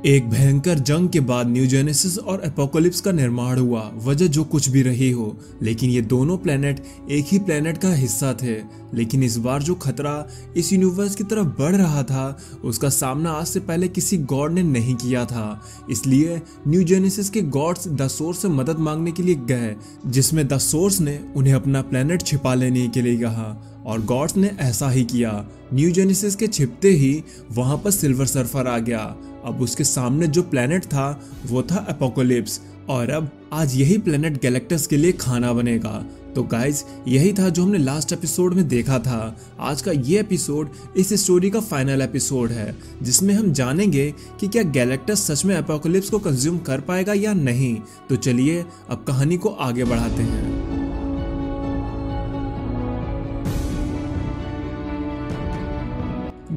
एक भयंकर जंग के बाद न्यू जेनेसिस और एपोकलिप्स का निर्माण हुआ, वजह जो कुछ भी रही हो, लेकिन ये दोनों प्लेनेट एक ही प्लेनेट का हिस्सा थे। लेकिन इस बार जो खतरा इस यूनिवर्स की तरफ बढ़ रहा था उसका सामना आज से पहले किसी गॉड ने नहीं किया था। इसलिए न्यू जेनेसिस के गॉड्स द सोर्स से मदद मांगने के लिए गए, जिसमें द सोर्स ने उन्हें अपना प्लेनेट छिपा लेने के लिए कहा और गॉड्स ने ऐसा ही किया। न्यू जेनेसिस के छिपते ही वहां पर सिल्वर सर्फर आ गया। अब उसके सामने जो प्लेनेट था वो था एपोकलिप्स, और अब आज यही प्लेनेट गैलेक्टस के लिए खाना बनेगा। तो गाइज, यही था जो हमने लास्ट एपिसोड में देखा था। आज का ये एपिसोड इस स्टोरी का फाइनल एपिसोड है, जिसमें हम जानेंगे कि क्या गैलेक्टस सच में एपोकलिप्स को कंज्यूम कर पाएगा या नहीं। तो चलिए अब कहानी को आगे बढ़ाते हैं।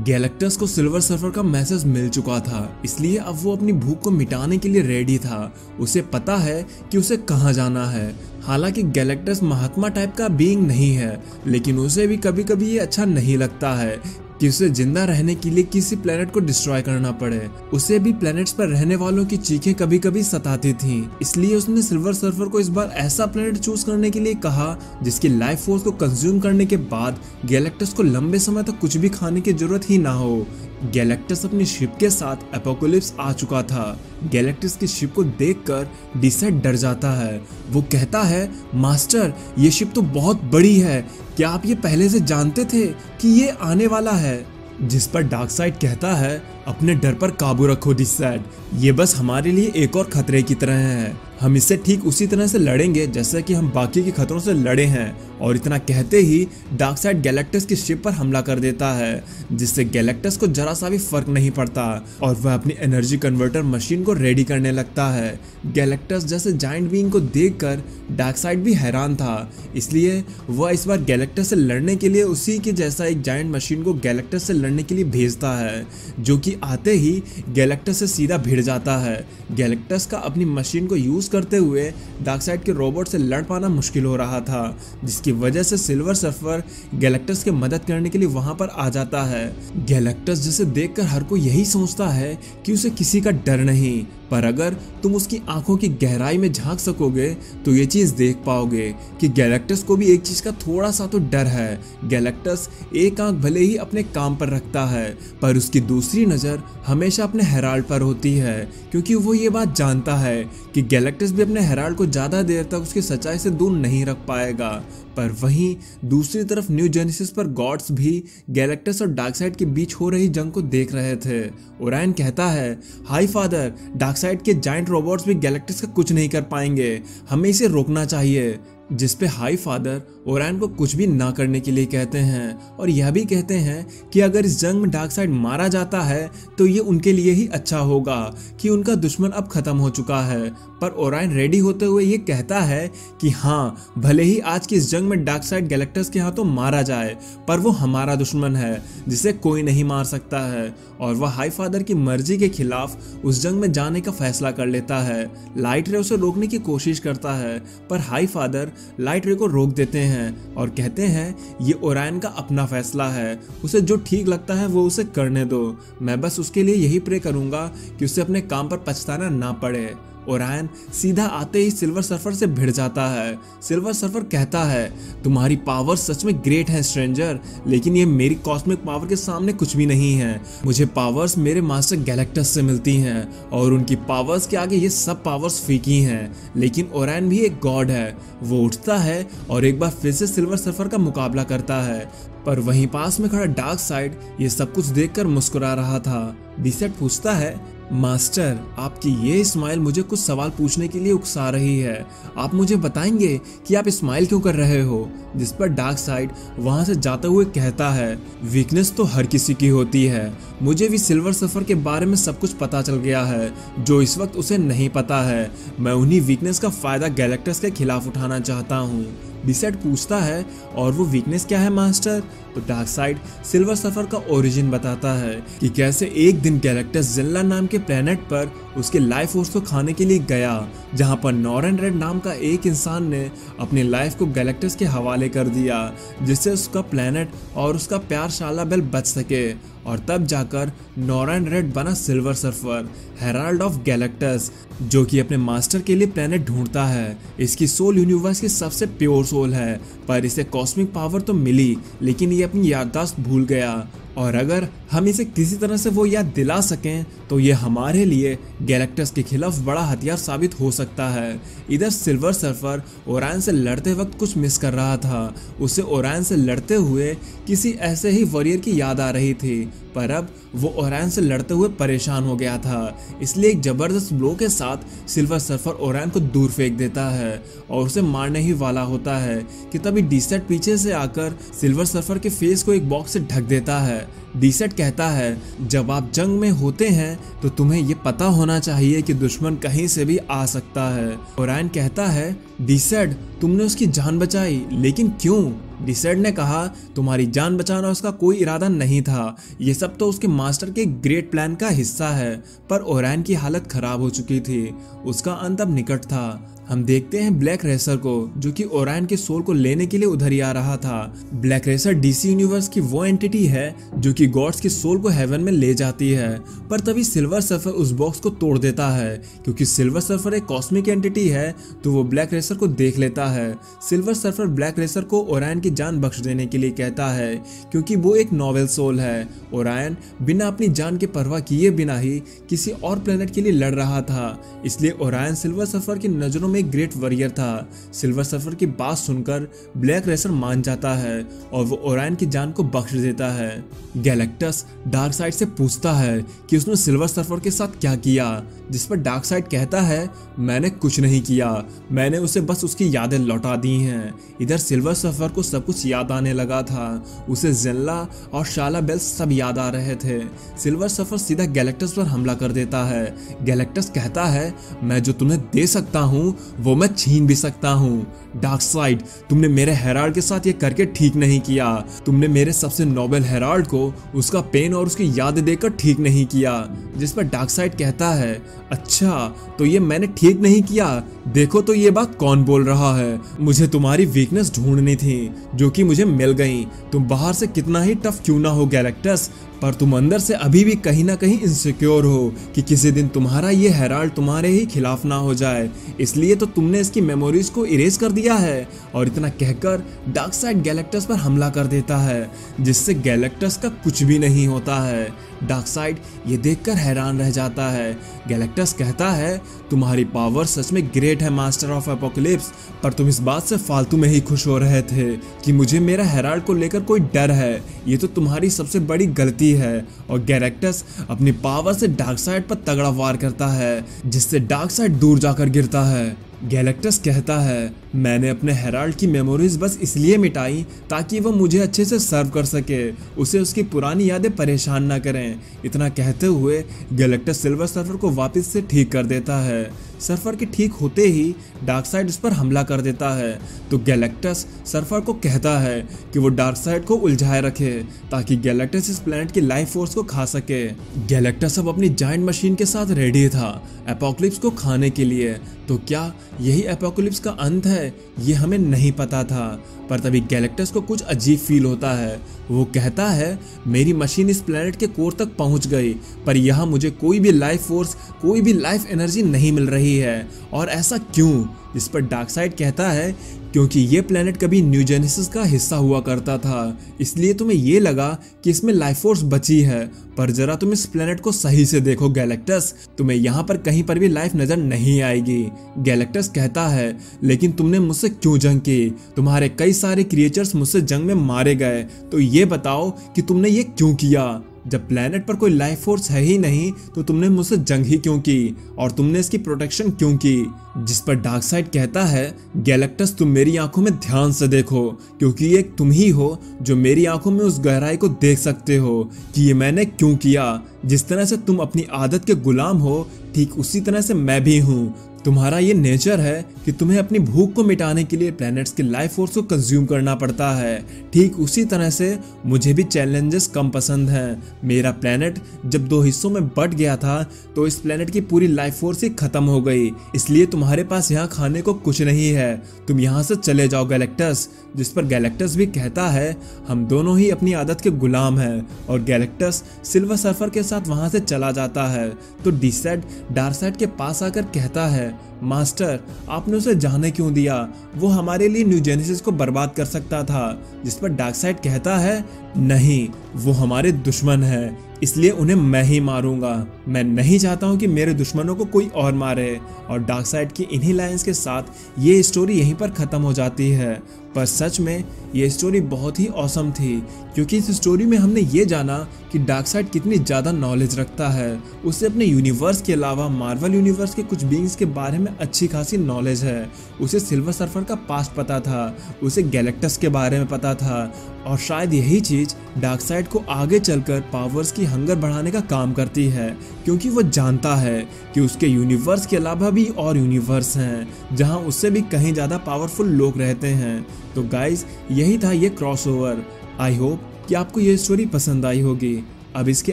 गैलेक्टस को सिल्वर सर्फर का मैसेज मिल चुका था, इसलिए अब वो अपनी भूख को मिटाने के लिए रेडी था। उसे पता है कि उसे कहाँ जाना है। हालांकि गैलेक्टस महात्मा टाइप का बीइंग नहीं है, लेकिन उसे भी कभी कभी ये अच्छा नहीं लगता है कि उसे जिंदा रहने के लिए किसी प्लेनेट को डिस्ट्रॉय करना पड़े। उसे भी प्लेनेट्स पर रहने वालों की चीखें कभी कभी सताती थीं, इसलिए उसने सिल्वर सर्फर को इस बार ऐसा प्लेनेट चूज करने के लिए कहा जिसकी लाइफ फोर्स को कंज्यूम करने के बाद गैलेक्टस को लंबे समय तक कुछ भी खाने की जरूरत ही ना हो। गैलेक्टस अपनी शिप के साथ एपोकलिप्स आ चुका था। गैलेक्टस की शिप को देखकर डिसेड डर जाता है। वो कहता है, मास्टर, ये शिप तो बहुत बड़ी है, क्या आप ये पहले से जानते थे कि ये आने वाला है? जिस पर डार्कसाइड कहता है, अपने डर पर काबू रखो डिसेड, ये बस हमारे लिए एक और खतरे की तरह है। हम इससे ठीक उसी तरह से लड़ेंगे जैसे कि हम बाकी के खतरों से लड़े हैं। और इतना कहते ही डार्कसाइड गैलेक्टस की शिप पर हमला कर देता है, जिससे गैलेक्टस को जरा सा भी फर्क नहीं पड़ता और वह अपनी एनर्जी कन्वर्टर मशीन को रेडी करने लगता है। गैलेक्टस जैसे जायंट बीइंग को देखकर डार्कसाइड भी हैरान था, इसलिए वह इस बार गैलेक्टस से लड़ने के लिए उसी के जैसा एक जायंट मशीन को गैलेक्टस से लड़ने के लिए भेजता है, जो कि आते ही गैलेक्टस से सीधा भिड़ जाता है। गैलेक्टस का अपनी मशीन को यूज करते हुए डार्कसाइड के रोबोट से लड़ पाना मुश्किल हो रहा था, जिसकी वजह से सिल्वर सर्फर गैलेक्टस की मदद करने के लिए वहां पर आ जाता है। गैलेक्टस जिसे देखकर हर कोई यही सोचता है कि उसे किसी का डर नहीं, पर अगर तुम उसकी आंखों की गहराई में झांक सकोगे तो ये चीज देख पाओगे कि गैलेक्टस को भी एक चीज का थोड़ा सा तो डर है। गैलेक्टस एक आंख भले ही अपने काम पर रखता है, पर उसकी दूसरी नजर हमेशा अपने हेराल्ड पर होती है, क्योंकि वो ये बात जानता है कि गैलेक्टस भी अपने हेराल्ड को ज्यादा देर तक उसकी सच्चाई से दूर नहीं रख पाएगा। पर वहीं दूसरी तरफ न्यू जेनेसिस पर गॉड्स भी गैलेक्टस और डार्कसाइड के बीच हो रही जंग को देख रहे थे। ओरायन कहता है, हाय फादर, डार्कसाइड के जायंट रोबोट्स भी गैलेक्टस का कुछ नहीं कर पाएंगे, हमें इसे रोकना चाहिए। जिस पे हाई फादर ओरायन को कुछ भी ना करने के लिए कहते हैं और यह भी कहते हैं कि अगर इस जंग में डार्कसाइड मारा जाता है तो ये उनके लिए ही अच्छा होगा कि उनका दुश्मन अब खत्म हो चुका है। पर ओरायन रेडी होते हुए ये कहता है कि हाँ, भले ही आज की इस जंग में डार्कसाइड गैलेक्टस के हाथों मारा जाए, पर वो हमारा दुश्मन है जिसे कोई नहीं मार सकता है। और वह हाई फादर की मर्जी के खिलाफ उस जंग में जाने का फैसला कर लेता है। लाइट रे उसे रोकने की कोशिश करता है, पर हाई फादर लाइट रे को रोक देते हैं और कहते हैं ये ओरायन का अपना फैसला है, उसे जो ठीक लगता है वो उसे करने दो, मैं बस उसके लिए यही प्रे करूंगा कि उसे अपने काम पर पछताना ना पड़े। ओरायन सीधा आते ही सिल्वर सर्फर से भिड़ जाता है। सिल्वर सर्फर कहता है, तुम्हारी पावर सच में ग्रेट है स्ट्रेंजर, लेकिन ये मेरी कॉस्मिक पावर के सामने कुछ भी नहीं है। मुझे पावर्स मेरे मास्टर गैलेक्टस से मिलती हैं और उनकी पावर्स के आगे ये सब पावर्स फीकी हैं। लेकिन ओरायन भी एक गॉड है। वो उठता है और एक बार फिर से सिल्वर सर्फर का मुकाबला करता है, पर वहीं पास में खड़ा डार्कसाइड ये सब कुछ देखकर मुस्कुरा रहा था। डिसेड पूछता है, मास्टर, आपकी ये स्माइल मुझे कुछ सवाल पूछने के लिए उकसा रही है, आप मुझे बताएंगे कि आप स्माइल क्यों कर रहे हो? जिस पर डार्कसाइड वहां से जाते हुए कहता है, वीकनेस तो हर किसी की होती है, मुझे भी सिल्वर सर्फर के बारे में सब कुछ पता चल गया है जो इस वक्त उसे नहीं पता है। मैं उन्हीं वीकनेस का फायदा गैलेक्टस के खिलाफ उठाना चाहता हूँ। डिसेड पूछता है, और वो वीकनेस क्या है मास्टर? तो डार्कसाइड सिल्वर सर्फर का ओरिजिन बताता है कि कैसे एक दिन गैलेक्टस जिल्ला नाम के प्लेनेट पर उसके लाइफ फोर्स को खाने के लिए गया, जहां पर नॉरन रेड नाम का एक इंसान ने अपनी लाइफ को गैलेक्टस के हवाले कर दिया, जिससे उसका प्लेनेट और उसका प्यार शाला बेल बच सके। और तब जाकर नॉरैन रेड बना silver surfer, Herald of Galactus, जो कि अपने मास्टर के लिए प्लेनेट ढूंढता है। इसकी सोल यूनिवर्स की सबसे प्योर सोल है, पर इसे कॉस्मिक पावर तो मिली लेकिन ये अपनी याददाश्त भूल गया, और अगर हम इसे किसी तरह से वो याद दिला सकें तो ये हमारे लिए गैलेक्टस के खिलाफ बड़ा हथियार साबित हो सकता है। इधर सिल्वर सर्फर ओरायन से लड़ते वक्त कुछ मिस कर रहा था। उसे ओरायन से लड़ते हुए किसी ऐसे ही वॉरियर की याद आ रही थी, पर अब वो ओरायन से लड़ते हुए परेशान हो गया था। इसलिए एक जबरदस्त ब्लो के साथ सिल्वर सर्फर ओरायन को दूर फेंक देता है और उसे मारने ही वाला होता है कि तभी डीसेट पीछे से आकर सिल्वर सर्फर के फेस को एक बॉक्स से ढक देता है। डीसेट कहता है, जब आप जंग में होते हैं तो तुम्हें ये पता होना चाहिए कि दुश्मन कहीं से भी आ सकता है। ओरायन कहता है, डीसेट तुमने उसकी जान बचाई, लेकिन क्यों? डीसेट ने कहा, तुम्हारी जान बचाना उसका कोई इरादा नहीं था, ये सब तो उसके मास्टर के ग्रेट प्लान का हिस्सा है। पर ओरायन की हालत खराब हो चुकी थी, उसका अंत अब निकट था। हम देखते हैं ब्लैक रेसर को, जो कि ओरायन के सोल को लेने के लिए उधर ही आ रहा था। ब्लैक रेसर डीसी यूनिवर्स की वो एंटिटी है जो कि गॉड्स के सोल को हेवन में ले जाती है, पर तभी सिल्वर सर्फर उस बॉक्स को तोड़ देता है। क्योंकि सिल्वर सर्फर एक कॉस्मिक एंटिटी है तो वो ब्लैक रेसर को देख लेता है। सिल्वर सर्फर ब्लैक रेसर को ओरायन की जान बख्श देने के लिए कहता है, क्योंकि वो एक नोवेल सोल है। ओरायन बिना अपनी जान की परवाह किए बिना ही किसी और प्लेनेट के लिए लड़ रहा था, इसलिए ओरायन सिल्वर सर्फर की नजरों में एक ग्रेट वॉरियर था। सिल्वर सर्फर की बात सुनकर ब्लैक रेसर मान जाता है और वो ओरायन की जान को बख्श देता है। गैलेक्टस डार्कसाइड से पूछता है कि उसने सिल्वर सर्फर के साथ क्या किया, जिस पर डार्कसाइड कहता है, मैंने कुछ नहीं किया, मैंने उसे बस उसकी यादें लौटा दी हैं। इधर सिल्वर सर्फर को सब कुछ याद आने लगा था, उसे जेनला और शाला बेल सब याद आ रहे थे। सिल्वर सर्फर सीधा गैलेक्टस पर हमला कर देता है। गैलेक्टस कहता है, मैं जो तुम्हें दे सकता हूँ वो मैं छीन भी सकता हूँ। डार्कसाइड, तुमने मेरे हेराल्ड के साथ ये करके ठीक नहीं किया, तुमने मेरे सबसे नोबल हेराल्ड को उसका पेन और उसकी याद देकर ठीक नहीं किया। जिस पर डार्कसाइड कहता है, अच्छा तो ये मैंने ठीक नहीं किया, देखो तो ये बात कौन बोल रहा है। मुझे तुम्हारी वीकनेस ढूंढनी थी जो कि मुझे मिल गई। तुम बाहर से कितना ही टफ क्यों ना हो गैलेक्टस, पर तुम अंदर से अभी भी कहीं ना कहीं इनसिक्योर हो कि किसी दिन तुम्हारा ये हेराल्ड तुम्हारे ही खिलाफ ना हो जाए, इसलिए तो तुमने इसकी मेमोरीज को इरेज कर दिया है। और इतना कहकर डार्कसाइड गैलेक्टस पर हमला कर देता है, जिससे गैलेक्टस का कुछ भी नहीं होता है। डार्कसाइड ये देखकर हैरान रह जाता है। गैलेक्टस कहता है, तुम्हारी पावर सच में ग्रेट है मास्टर ऑफ एपोकलिप्स, पर तुम इस बात से फालतू में ही खुश हो रहे थे कि मुझे मेरा हेराल्ड को लेकर कोई डर है, ये तो तुम्हारी सबसे बड़ी गलती है। और गैलेक्टस अपनी पावर से डार्कसाइड पर तगड़ा वार करता है, जिससे डार्कसाइड दूर जाकर गिरता है। गैलेक्टस कहता है, मैंने अपने हेराल्ड की मेमोरीज बस इसलिए मिटाई ताकि वह मुझे अच्छे से सर्व कर सके, उसे उसकी पुरानी यादें परेशान ना करें। इतना कहते हुए गैलेक्टस सिल्वर सर्फर को वापस से ठीक कर देता है। सर्फर के ठीक होते ही डार्कसाइड उस पर हमला कर देता है, तो गैलेक्टस सर्फर को कहता है कि वो डार्कसाइड को उलझाए रखे ताकि गैलेक्टस इस प्लेनेट की लाइफ फोर्स को खा सके। गैलेक्टस अब अपनी जायंट मशीन के साथ रेडी था एपोकलिप्स को खाने के लिए। तो क्या यही एपोकलिप्स का अंत है? ये हमें नहीं पता था, पर तभी गैलेक्टस को कुछ अजीब फील होता है। वो कहता है, मेरी मशीन इस प्लेनेट के कोर तक पहुंच गई, पर यहाँ मुझे कोई भी लाइफ फोर्स, कोई भी लाइफ एनर्जी नहीं मिल रही है। और ऐसा क्यों? इस पर डार्कसाइड कहता है, क्योंकि ये प्लेनेट कभी न्यू जेनेसिस का हिस्सा हुआ करता था, इसलिए तुम्हें ये लगा कि इसमें लाइफ फोर्स बची है, पर जरा तुम इस प्लेनेट को सही से देखो गैलेक्टस, तुम्हें यहाँ पर कहीं पर भी लाइफ नजर नहीं आएगी। गैलेक्टस कहता है, लेकिन तुमने मुझसे क्यों जंग की? तुम्हारे कई सारे क्रिएचर्स मुझसे जंग में मारे गए, तो ये बताओ कि तुमने ये क्यों किया? जब प्लेनेट पर कोई लाइफ फोर्स है ही नहीं तो तुमने मुझसे जंग ही क्यों की, और तुमने इसकी प्रोटेक्शन क्यों की? जिस पर डार्कसाइड कहता है, गैलेक्टस तुम मेरी आंखों में ध्यान से देखो, क्योंकि एक तुम ही हो जो मेरी आंखों में उस गहराई को देख सकते हो कि ये मैंने क्यों किया। जिस तरह से तुम अपनी आदत के गुलाम हो, ठीक उसी तरह से मैं भी हूँ। तुम्हारा ये नेचर है कि तुम्हें अपनी भूख को मिटाने के लिए प्लैनेट्स की लाइफ फोर्स को कंज्यूम करना पड़ता है। ठीक उसी तरह से मुझे भी चैलेंजेस कम पसंद हैं। मेरा प्लैनेट जब 2 हिस्सों में बट गया था तो इस प्लैनेट की पूरी लाइफ फोर्स ही खत्म हो गई, इसलिए तुम्हारे पास यहाँ खाने को कुछ नहीं है। तुम यहाँ से चले जाओ गैलेक्टस। जिस पर गैलेक्टस भी कहता है हम दोनों ही अपनी आदत के गुलाम हैं, और गैलेक्टस सिल्वर सर्फर के साथ वहाँ से चला जाता है। तो डीसेड डार्कसाइड के पास आकर कहता है मास्टर, आपने उसे जाने क्यों दिया? वो हमारे लिए न्यू जेनेसिस को बर्बाद कर सकता था। जिस पर डार्कसाइड कहता है नहीं, वो हमारे दुश्मन है, इसलिए उन्हें मैं ही मारूंगा। मैं नहीं चाहता हूं कि मेरे दुश्मनों को कोई और मारे। और डार्कसाइड की इन्हीं लाइंस के साथ ये स्टोरी यहीं पर ख़त्म हो जाती है। पर सच में ये स्टोरी बहुत ही औसम थी, क्योंकि इस स्टोरी में हमने ये जाना कि डार्कसाइड कितनी ज़्यादा नॉलेज रखता है। उसे अपने यूनिवर्स के अलावा मार्वल यूनिवर्स के कुछ बीइंग्स के बारे में अच्छी खासी नॉलेज है। उसे सिल्वर सर्फर का पास्ट पता था, उसे गैलेक्टस के बारे में पता था, और शायद यही चीज़ डार्कसाइड को आगे चलकर पावर्स की हंगर बढ़ाने का काम करती है, क्योंकि वो जानता है कि उसके यूनिवर्स के अलावा भी और यूनिवर्स हैं जहां उससे भी कहीं ज़्यादा पावरफुल लोग रहते हैं। तो गाइज, यही था ये क्रॉसओवर। आई होप कि आपको ये स्टोरी पसंद आई होगी। अब इसके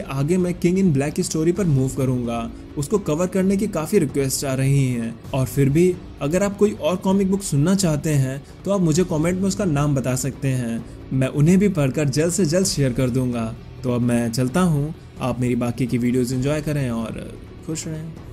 आगे मैं किंग इन ब्लैक की स्टोरी पर मूव करूंगा। उसको कवर करने की काफ़ी रिक्वेस्ट आ रही हैं, और फिर भी अगर आप कोई और कॉमिक बुक सुनना चाहते हैं तो आप मुझे कमेंट में उसका नाम बता सकते हैं। मैं उन्हें भी पढ़कर जल्द से जल्द शेयर कर दूंगा। तो अब मैं चलता हूँ। आप मेरी बाकी की वीडियोज़ एंजॉय करें और खुश रहें।